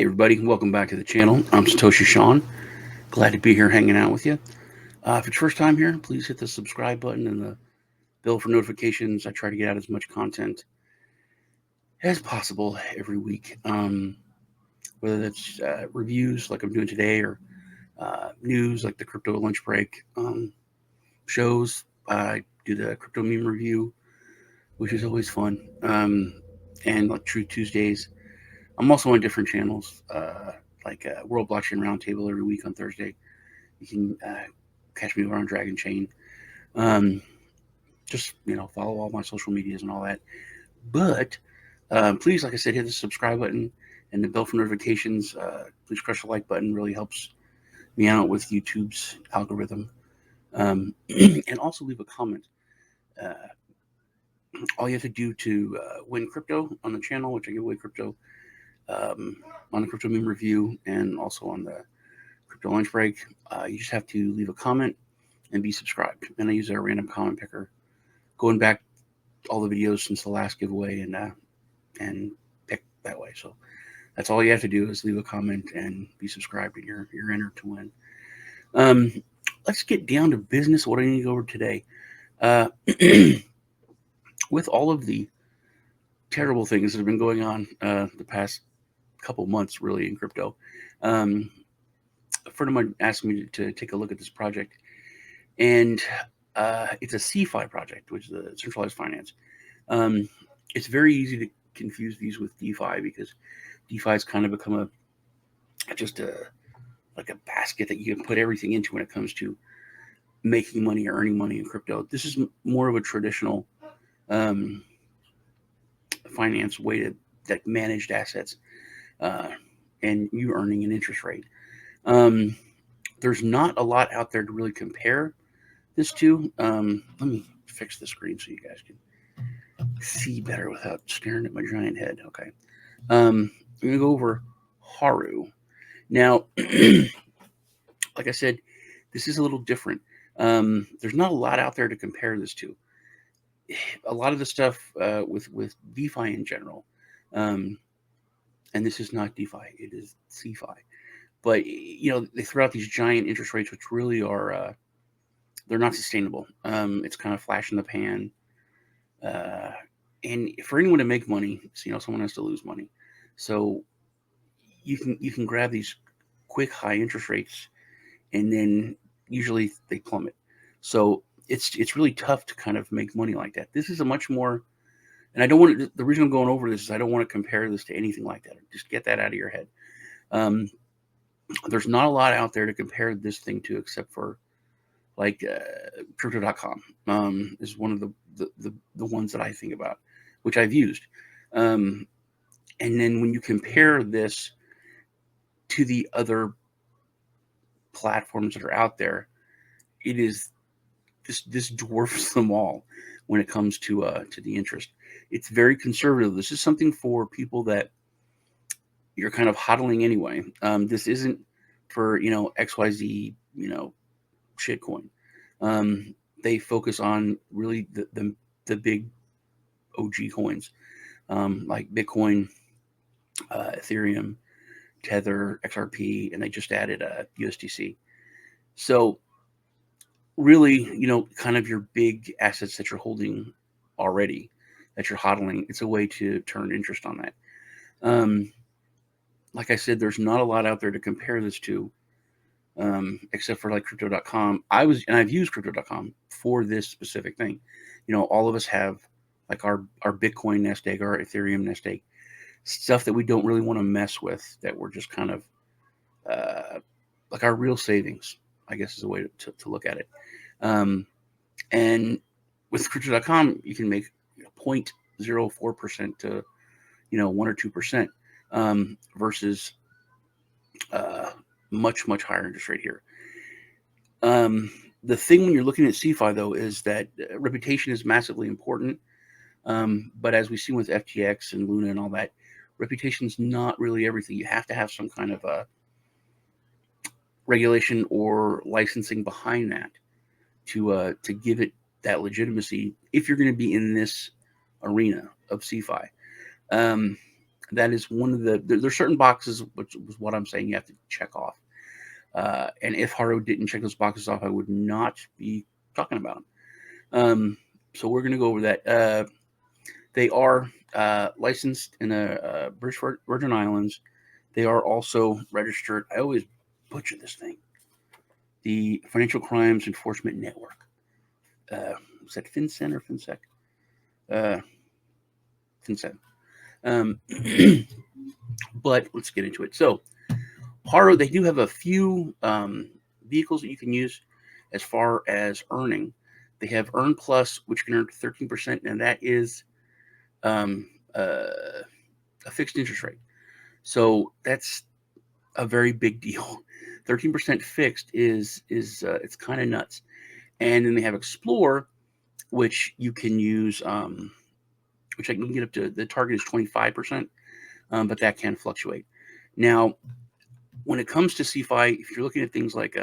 Hey everybody, welcome back to the channel. I'm Satoshi Sean. Glad to be here hanging out with you. If it's your first time here, please hit the subscribe button and the bell for notifications. I try to get out as much content as possible every week, whether that's reviews like I'm doing today or news like the crypto lunch break, shows. I do the crypto meme review, which is always fun, and like True Tuesdays. I'm also on different channels, like World Blockchain Roundtable every week on Thursday. You can catch me over on Dragon Chain. Um, just follow all my social medias and all that. But please, like I said, hit the subscribe button and the bell for notifications. Please crush the like button; really helps me out with YouTube's algorithm. And also leave a comment. Uh, all you have to do to win crypto on the channel, which I give away crypto um, on the crypto meme review and also on the crypto lunch break. You just have to leave a comment and be subscribed. And I use a random comment picker, going back all the videos since the last giveaway and pick that way. So that's all you have to do is leave a comment and be subscribed, and you're entered to win. Let's get down to business. What I need to go over today, uh, with all of the terrible things that have been going on the past couple months, really in crypto. Um, a friend of mine asked me to take a look at this project, and it's a CFI project, which is a centralized finance. Um, it's very easy to confuse these with DeFi because DeFi has kind of become just a like a basket that you can put everything into when it comes to making money or earning money in crypto. This is more of a traditional um, finance way to that managed assets uh, and you earning an interest rate. Um, there's not a lot out there to really compare this to. Let me fix the screen so you guys can see better without staring at my giant head. Okay. I'm going to go over Haru. Now, like I said, this is a little different. There's not a lot out there to compare this to. A lot of the stuff with DeFi in general, um, and this is not DeFi, it is CeFi. But they throw out these giant interest rates, which really are they're not sustainable. It's kind of flash in the pan, uh, and for anyone to make money, someone has to lose money. So you can grab these quick high interest rates, and then usually they plummet. So it's really tough to kind of make money like that. This is a much more, and I don't want to. The reason I'm going over this is I don't want to compare this to anything like that. Just get that out of your head. Um, there's not a lot out there to compare this thing to, except for like crypto.com is one of the ones that I think about, which I've used. Um, and then when you compare this to the other platforms that are out there, it is this dwarfs them all when it comes to the interest. It's very conservative. This is something for people that you're kind of hodling anyway. This isn't for XYZ shitcoin. They focus on really the big OG coins like Bitcoin, Ethereum, Tether, XRP, and they just added USDC. So really, kind of your big assets that you're holding already, that you're hodling, it's a way to turn interest on that. Like I said, there's not a lot out there to compare this to, except for like crypto.com. I've used crypto.com for this specific thing. All of us have like our Bitcoin nest egg, our Ethereum nest egg, stuff that we don't really want to mess with, that we're just kind of like our real savings, I guess is a way to look at it. And with crypto.com, you can make 0.04% to 1 or 2% versus much higher interest rate here. The thing when you're looking at CeFi though is that reputation is massively important. But as we've seen with FTX and Luna and all that, reputation is not really everything. You have to have some kind of regulation or licensing behind that to give it that legitimacy if you're going to be in this arena of CeFi. That is one of there's certain boxes, which was what I'm saying you have to check off. And if Haru didn't check those boxes off, I would not be talking about them. So we're going to go over that. They are licensed in the British Virgin Islands. They are also registered. I always butcher this thing. The Financial Crimes Enforcement Network. Is that FinCEN or FinSec? FinCEN. But let's get into it. So, Haru, they do have a few vehicles that you can use as far as earning. They have Earn Plus, which can earn 13%, and that is a fixed interest rate. So that's a very big deal. 13% fixed is it's kind of nuts. And then they have Explore, which you can use, which I can get up to. The target is 25%, but that can fluctuate. Now, when it comes to CFI, if you're looking at things like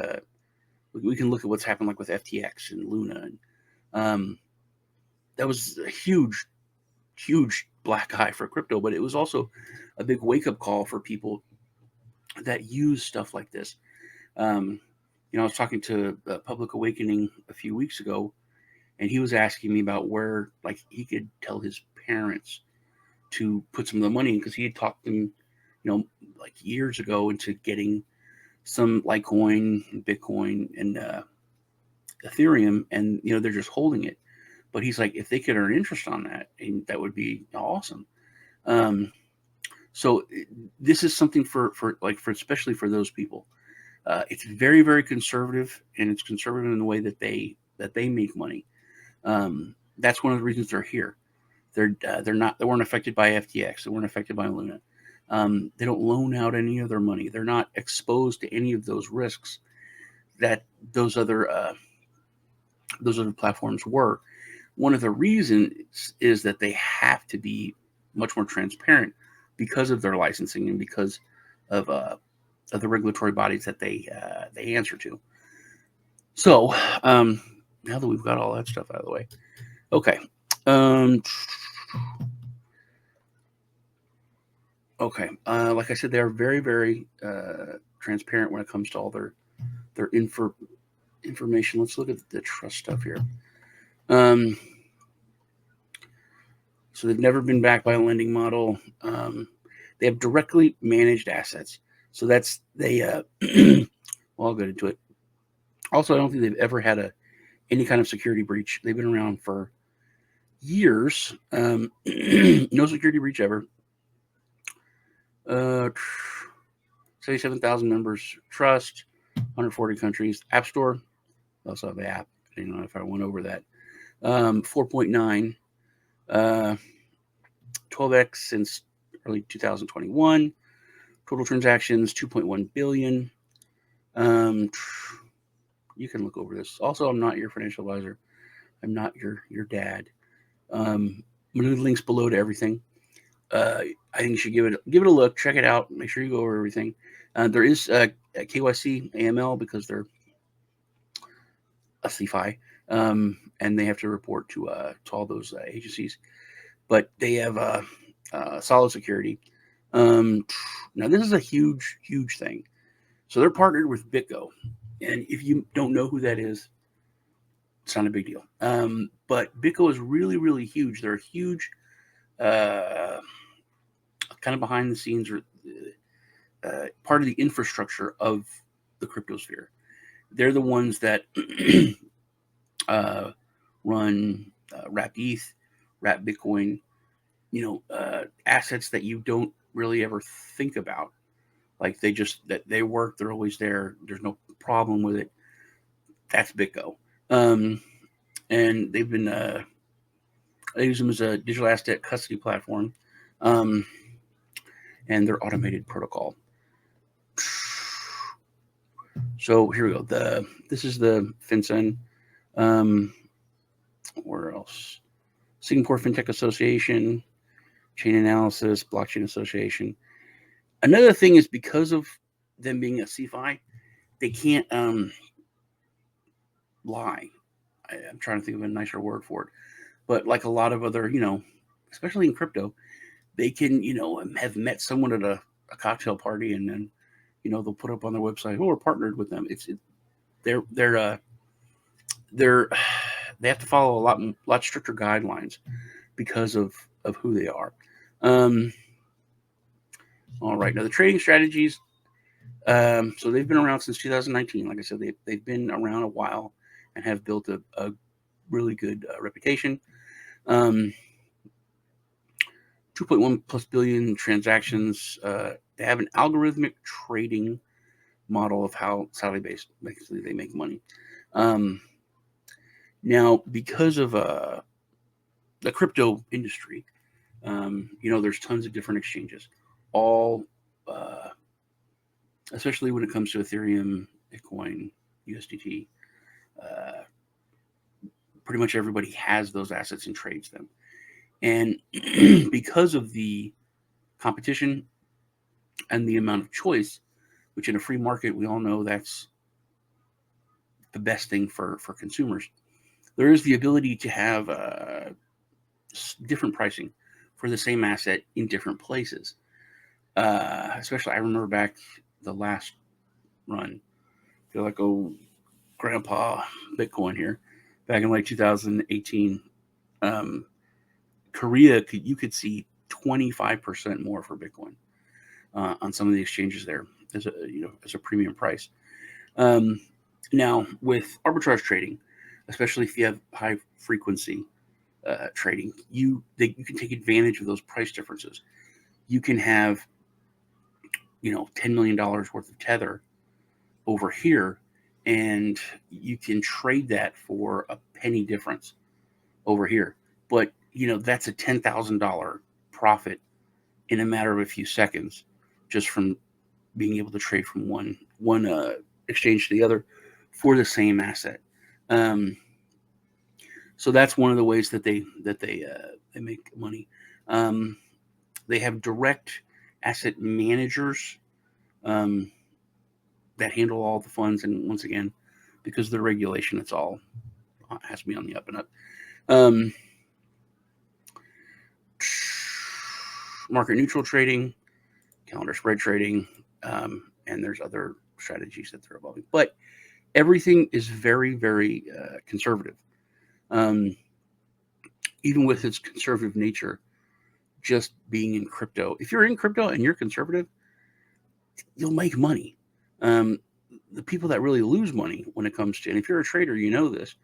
we can look at what's happened like with FTX and Luna, and that was a huge black eye for crypto, but it was also a big wake up call for people that use stuff like this. I was talking to Public Awakening a few weeks ago, and he was asking me about where like he could tell his parents to put some of the money in, because he had talked them, like years ago into getting some Litecoin, Bitcoin, and Ethereum, and they're just holding it. But he's like, if they could earn interest on that, and that would be awesome. So this is something for especially for those people. It's very, very conservative, and it's conservative in the way that they make money. That's one of the reasons they're here. They weren't affected by FTX. They weren't affected by Luna. They don't loan out any of their money. They're not exposed to any of those risks that those other platforms were. One of the reasons is that they have to be much more transparent because of their licensing and because of the regulatory bodies that they answer to. So now that we've got all that stuff out of the way, okay. Okay. Like I said, they are very, very transparent when it comes to all their information. Let's look at the trust stuff here. So they've never been backed by a lending model. They have directly managed assets. So that's well, I'll get into it. Also, I don't think they've ever had any kind of security breach. They've been around for years. No security breach ever. 77,000 members trust, 140 countries. App Store, they also have the app. I don't know if I went over that. 4.9, 12x since early 2021. Total transactions 2.1 billion. You can look over this. Also, I'm not your financial advisor. I'm not your dad. I'm gonna do the links below to everything. I think you should give it a look, check it out, make sure you go over everything. There is a KYC AML because they're a CFI, and they have to report to all those agencies. But they have solid security. Now this is a huge thing. So they're partnered with BitGo, and if you don't know who that is, it's not a big deal. But BitGo is really huge. They're a huge kind of behind the scenes or part of the infrastructure of the cryptosphere. They're the ones that run Wrap ETH, Wrap Bitcoin, assets that you don't really ever think about. Like they work, they're always there. There's no problem with it. That's BitGo. And they've been, I use them as a digital asset custody platform. And their automated protocol. So here we go. This is the FinCEN. Where else? Singapore FinTech Association, Chain Analysis, Blockchain Association. Another thing is because of them being a CFI, they can't lie. I'm trying to think of a nicer word for it. But like a lot of other, especially in crypto, they can, have met someone at a cocktail party, and then, they'll put up on their website, oh, we're partnered with them. They're they're uh, they're they have to follow a lot stricter guidelines because of who they are. Um, all right, now the trading strategies. So they've been around since 2019. Like I said, they've been around a while and have built a really good reputation. Um, 2.1 plus billion transactions. They have an algorithmic trading model of how Saudi based basically they make money. Um, Now, because of the crypto industry, there's tons of different exchanges, all, uh, especially when it comes to Ethereum, Bitcoin, USDT. Uh, Pretty much everybody has those assets and trades them. And because of the competition and the amount of choice, which in a free market, we all know that's the best thing for consumers, there is the ability to have different pricing for the same asset in different places. Especially, I remember back the last run, I feel like, oh, grandpa Bitcoin here, back in like 2018. um, Korea, you could see 25% more for Bitcoin on some of the exchanges there as a premium price. Um, Now with arbitrage trading, especially if you have high frequency trading, you can take advantage of those price differences. You can have $10 million worth of tether over here, and you can trade that for a penny difference over here. But that's a $10,000 profit in a matter of a few seconds, just from being able to trade from one exchange to the other for the same asset. Um, so that's one of the ways that they make money. Um, they have direct asset managers um, that handle all the funds, and once again, because of the regulation, it's all has to be on the up and up. Um, Market neutral trading, calendar spread trading, and there's other strategies that they're evolving. But everything is very, very conservative. Um, Even with its conservative nature, just being in crypto. If you're in crypto and you're conservative, you'll make money. Um, the people that really lose money when it comes to, and if you're a trader, you know this,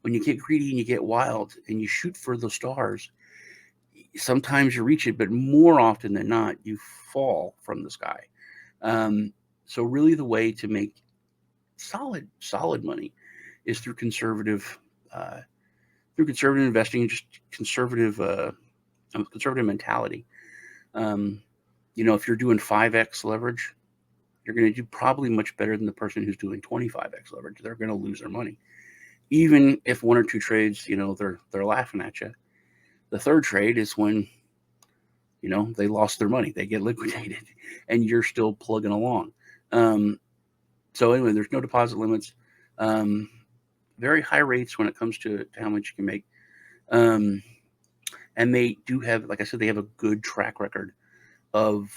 when you get greedy and you get wild and you shoot for the stars, sometimes you reach it, but more often than not, you fall from the sky. Um, so really the way to make solid money is uh, through conservative investing and just conservative mentality. Um, if you're doing 5x leverage, you're going to do probably much better than the person who's doing 25x leverage. They're going to lose their money, even if one or two trades, they're laughing at you. The third trade is when they lost their money, they get liquidated, and you're still plugging along. So anyway, there's no deposit limits. Um, Very high rates when it comes to how much you can make. Um, and they do have, like I said, they have a good track record of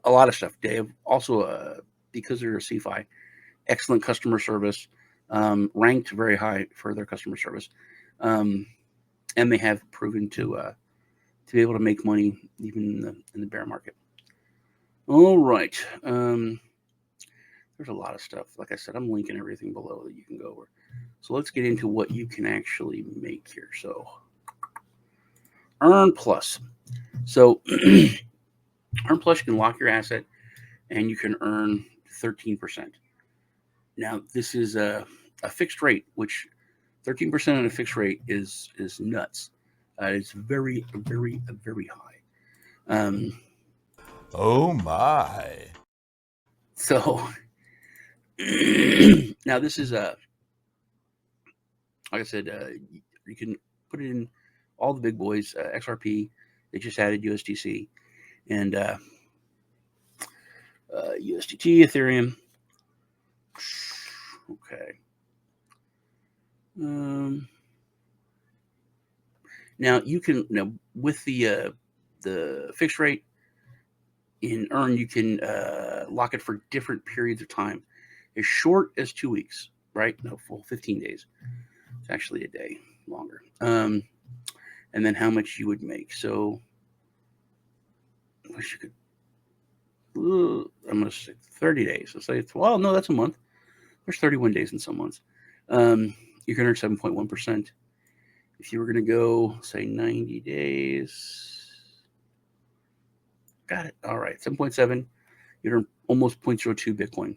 a lot of stuff. They have also, because they're a CFI, excellent customer service, ranked very high for their customer service, um, and they have proven to be able to make money even in the bear market. All right. There's a lot of stuff. Like I said, I'm linking everything below that you can go over. So let's get into what you can actually make here. So Earn Plus. So Earn Plus, you can lock your asset and you can earn 13%. Now, this is a fixed rate, which 13% on a fixed rate is nuts. It's very, very, very high. Oh my. So now this is like I said, you can put it in all the big boys. XRP, they just added USDC and USDT, Ethereum. Okay. Now you can with the the fixed rate. In Earn, you can lock it for different periods of time, as short as 2 weeks, right? No, full 15 days. It's actually a day longer. And then how much you would make. So I wish you could. I'm going to say 30 days. Let's say well, no, that's a month. There's 31 days in some months. You can earn 7.1%. If you were going to go, say, 90 days. Got it. All right. 7.7. You'd earn almost 0.02 Bitcoin.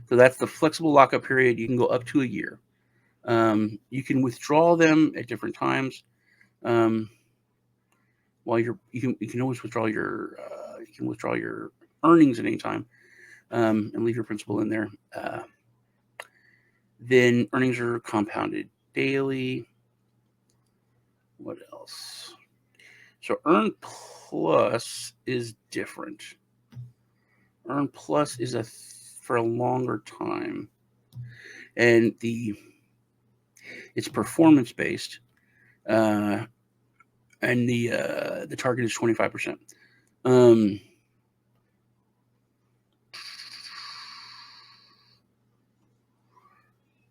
So that's the flexible lockup period. You can go up to a year. You can withdraw them at different times. While you can always withdraw your earnings at any time, and leave your principal in there. Then earnings are compounded daily. What else? So Earn Plus is different. Earn Plus is for a longer time, and it's performance based, and the target is 25%.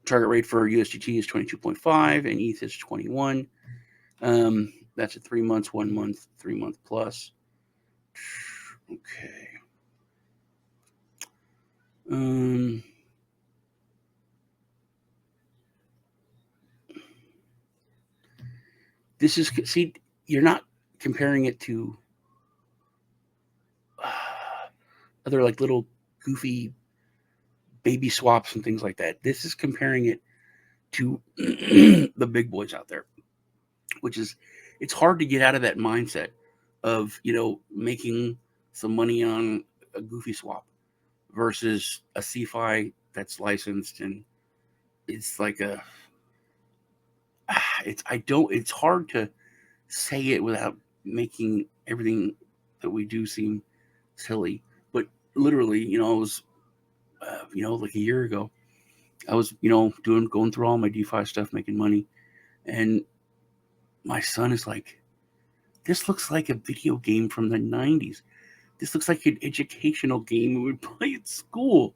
Target rate for USDT is 22.5 and ETH is 21. That's at 3 months, 1 month, 3 month plus. Okay. This is, see, you're not comparing it to other like little goofy baby swaps and things like that. This is comparing it to the big boys out there, which is, it's hard to get out of that mindset of, making some money on a goofy swap versus a CFI that's licensed, and it's like it's hard to say it without making everything that we do seem silly. But literally, I was, like a year ago, I was, going through all my DeFi stuff, making money, and my son is like, this looks like a video game from the 90s. This looks like an educational game we would play at school.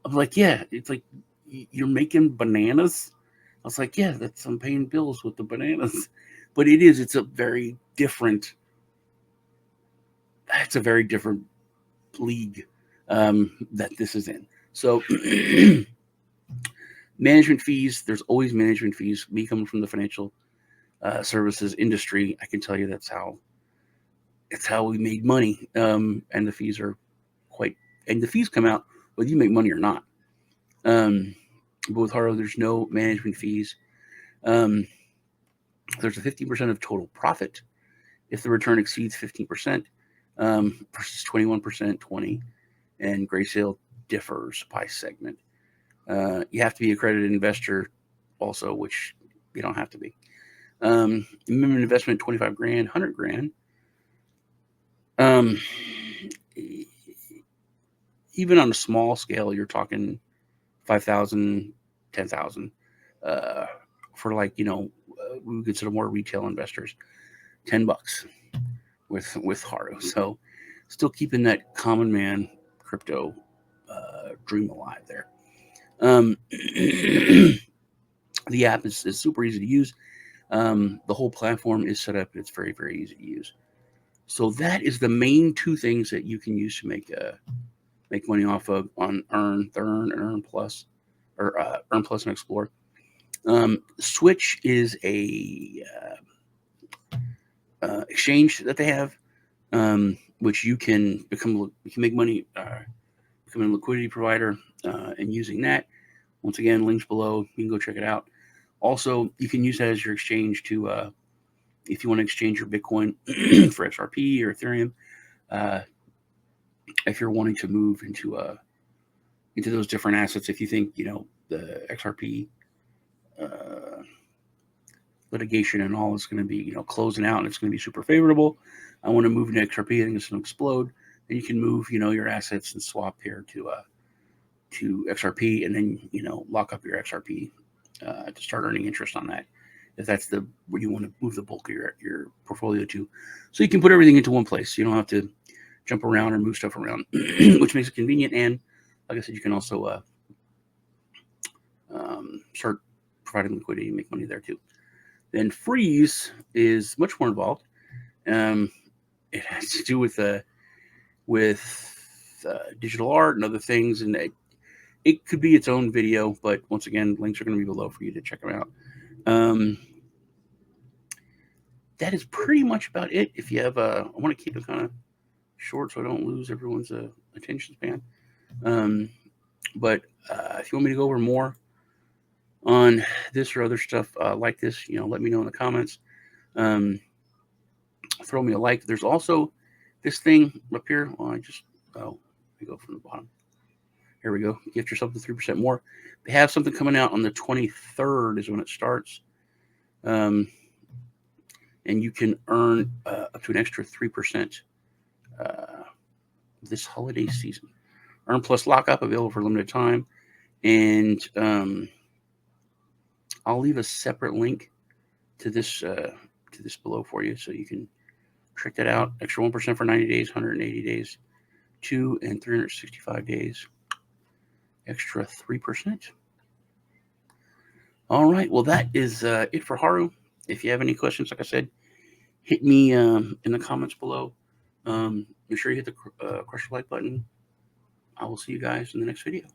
I'm like, yeah, it's like you're making bananas. I was like, yeah, I'm paying bills with the bananas. But it's a very different league that this is in. So management fees, there's always management fees. Me coming from the financial services industry, I can tell you that's how we made money. And the fees are and the fees come out whether you make money or not. But with Haru, there's no management fees. There's a 15% of total profit if the return exceeds 15%, versus 21%, 20%, and Grayscale differs by segment. You have to be an accredited investor also, which you don't have to be. Minimum investment, 25 grand, 100 grand. Even on a small scale, you're talking 5,000, 10,000. For like, we would consider more retail investors, $10 with Haru. So still keeping that common man crypto dream alive there. The app is super easy to use. The whole platform is set up. It's very, very easy to use. So that is the main two things that you can use to make money off of on Earn and Earn Plus, or Earn Plus and Explore. Switch is a exchange that they have, which you can make money, become a liquidity provider, and using that. Once again, links below. You can go check it out. Also, you can use that as your exchange to, if you want to exchange your Bitcoin for XRP or Ethereum. If you're wanting to move into those different assets, if you think the XRP litigation and all is going to be closing out and it's going to be super favorable, I want to move into XRP. I think it's going to explode. Then you can move your assets and swap here to XRP, and then lock up your XRP to start earning interest on that, if that's the where you want to move the bulk of your portfolio to. So you can put everything into one place. You don't have to jump around or move stuff around, which makes it convenient. And like I said, you can also start providing liquidity and make money there too. Then freeze is much more involved. It has to do with digital art and other things, and it could be its own video. But once again, links are going to be below for you to check them out. That is pretty much about it. If you have, I want to keep it kind of short so I don't lose everyone's attention span. But if you want me to go over more on this or other stuff like this, let me know in the comments. Throw me a like. There's also this thing up here. Well, let me go from the bottom. Here we go. Gift yourself to 3% more. They have something coming out on the 23rd is when it starts. And you can earn up to an extra 3% this holiday season. Earn plus lockup available for a limited time. And I'll leave a separate link to this below for you, so you can check that out. Extra 1% for 90 days, 180 days, 2 and 365 days. Extra 3%. All right. Well, that is it for Haru. If you have any questions, like I said, hit me in the comments below. Make sure you hit the crush the like button. I will see you guys in the next video.